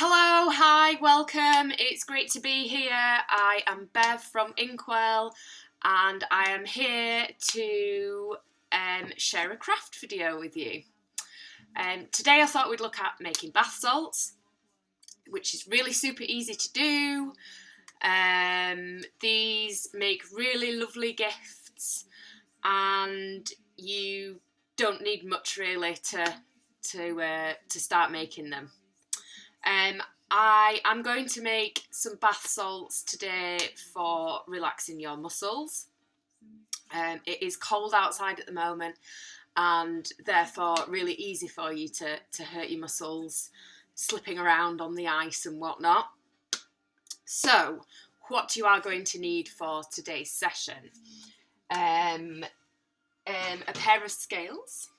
Hello, hi, welcome. It's great to be here. I am Bev from Inkwell and I am here to share a craft video with you. Today I thought we'd look at making bath salts, which is really super easy to do. These make really lovely gifts and you don't need much really to start making them. I am going to make some bath salts today for relaxing your muscles. It is cold outside at the moment and therefore really easy for you to hurt your muscles slipping around on the ice and whatnot. So what you are going to need for today's session, a pair of scales.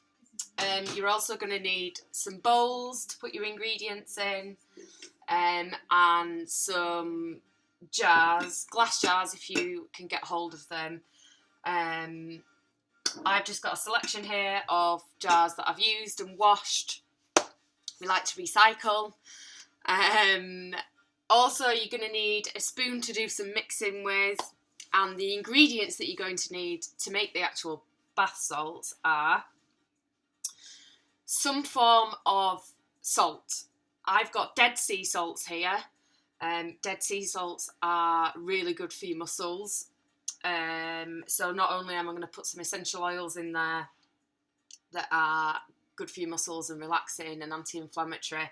You're also going to need some bowls to put your ingredients in, and some jars, glass jars if you can get hold of them. I've just got a selection here of jars that I've used and washed. We like to recycle. Also, you're going to need a spoon to do some mixing with, and the ingredients that you're going to need to make the actual bath salts are some form of salt. I've got Dead Sea salts here. Dead Sea salts are really good for your muscles. So not only am I going to put some essential oils in there that are good for your muscles and relaxing and anti-inflammatory,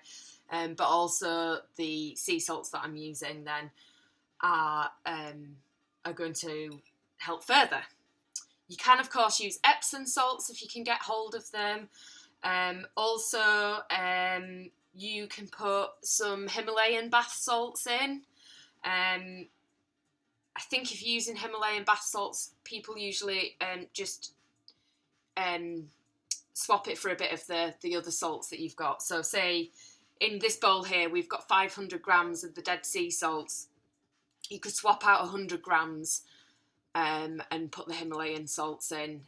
but also the sea salts that I'm using then are going to help further. You can of course use Epsom salts if you can get hold of them. Also, you can put some Himalayan bath salts in. I think if you're using Himalayan bath salts, people usually just swap it for a bit of the other salts that you've got. So say in this bowl here, we've got 500 grams of the Dead Sea salts. You could swap out 100 grams and put the Himalayan salts in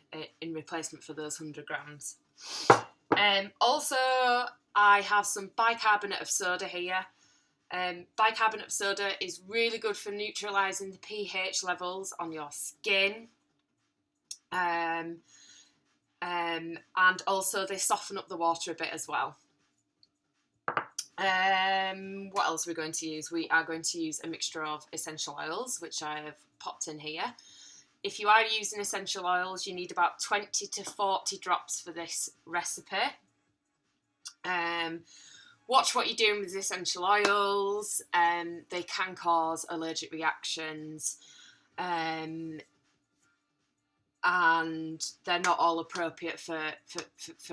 replacement for those 100 grams. Also, I have some bicarbonate of soda here. Bicarbonate of soda is really good for neutralising the pH levels on your skin. And also they soften up the water a bit as well. What else are we going to use? We are going to use a mixture of essential oils, which I have popped in here. If you are using essential oils, you need about 20 to 40 drops for this recipe. Watch what you're doing with essential oils. They can cause allergic reactions, and they're not all appropriate for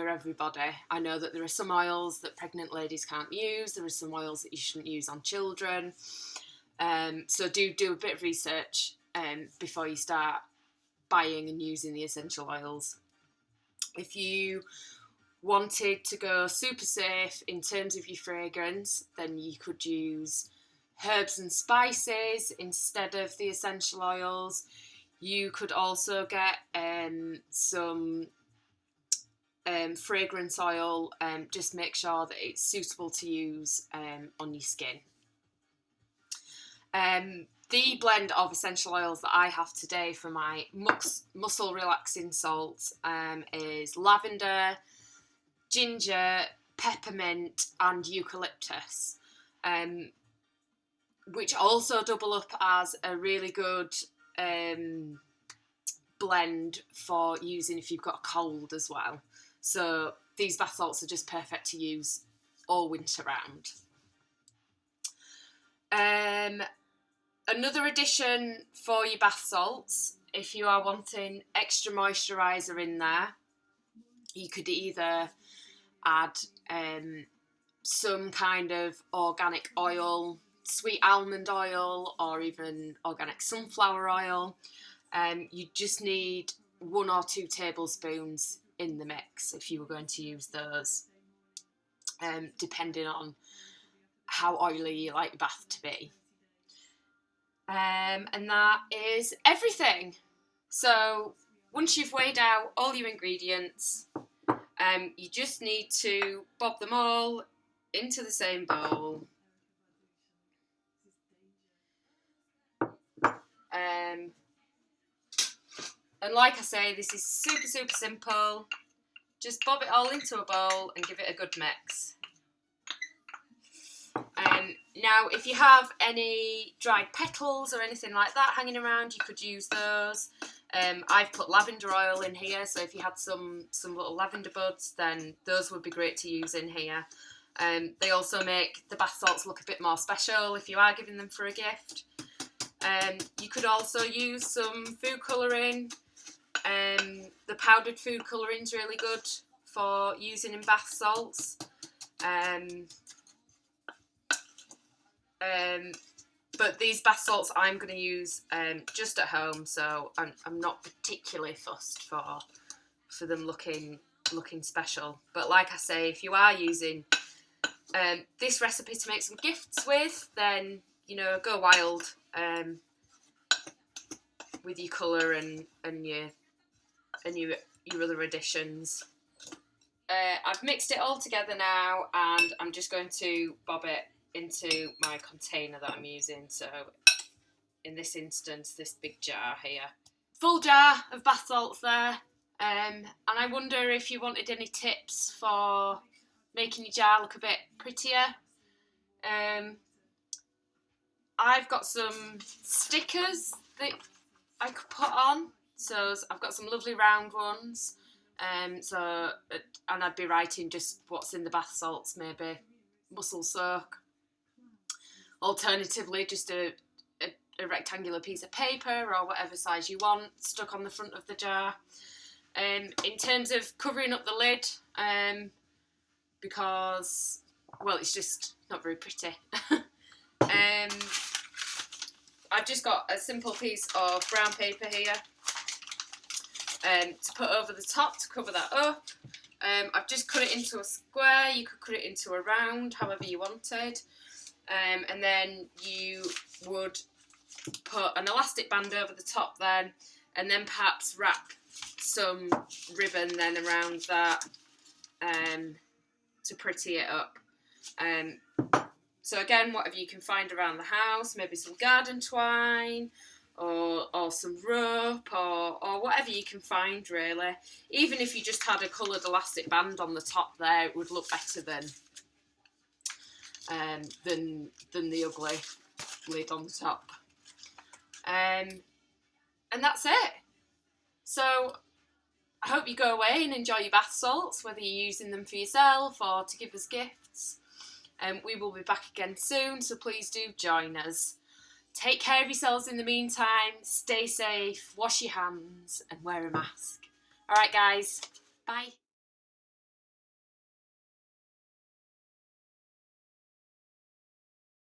everybody. I know that there are some oils that pregnant ladies can't use. There are some oils that you shouldn't use on children. So do a bit of research before you start buying and using the essential oils. If you wanted to go super safe in terms of your fragrance, then you could use herbs and spices instead of the essential oils. You could also get some fragrance oil, just make sure that it's suitable to use on your skin. The blend of essential oils that I have today for my muscle relaxing salts is lavender, ginger, peppermint and eucalyptus, which also double up as a really good blend for using if you've got a cold as well. So these bath salts are just perfect to use all winter round. Another addition for your bath salts, if you are wanting extra moisturiser in there, you could either add some kind of organic oil, sweet almond oil, or even organic sunflower oil. You just need 1 or 2 tablespoons in the mix if you were going to use those, depending on how oily you like your bath to be. And that is everything. So once you've weighed out all your ingredients, you just need to bob them all into the same bowl And like I say, this is super, super simple. Just bob it all into a bowl and give it a good mix. Now, if you have any dried petals or anything like that hanging around, you could use those. I've put lavender oil in here, so if you had some little lavender buds, then those would be great to use in here. They also make the bath salts look a bit more special if you are giving them for a gift. You could also use some food colouring. The powdered food colouring is really good for using in bath salts. But these bath salts I'm going to use just at home, so I'm not particularly fussed for them looking special. But like I say, if you are using this recipe to make some gifts with, then go wild with your colour and your other additions. I've mixed it all together now, and I'm just going to bob it into my container that I'm using. So in this instance, this big jar here, full jar of bath salts there. And I wonder if you wanted any tips for making your jar look a bit prettier. I've got some stickers that I could put on. So I've got some lovely round ones. And I'd be writing just what's in the bath salts, maybe mussel soak. Alternatively, just a rectangular piece of paper or whatever size you want stuck on the front of the jar. In terms of covering up the lid, because, well, it's just not very pretty. I've just got a simple piece of brown paper here to put over the top to cover that up. I've just cut it into a square. You could cut it into a round, however you wanted. And then you would put an elastic band over the top then, and then perhaps wrap some ribbon then around that to pretty it up. So again, whatever you can find around the house, maybe some garden twine or some rope or whatever you can find really. Even if you just had a coloured elastic band on the top there, it would look better than the ugly lid on the top. And that's it. So I hope you go away and enjoy your bath salts, whether you're using them for yourself or to give as gifts. We will be back again soon, so please do join us. Take care of yourselves in the meantime, stay safe, wash your hands and wear a mask. Alright guys, bye.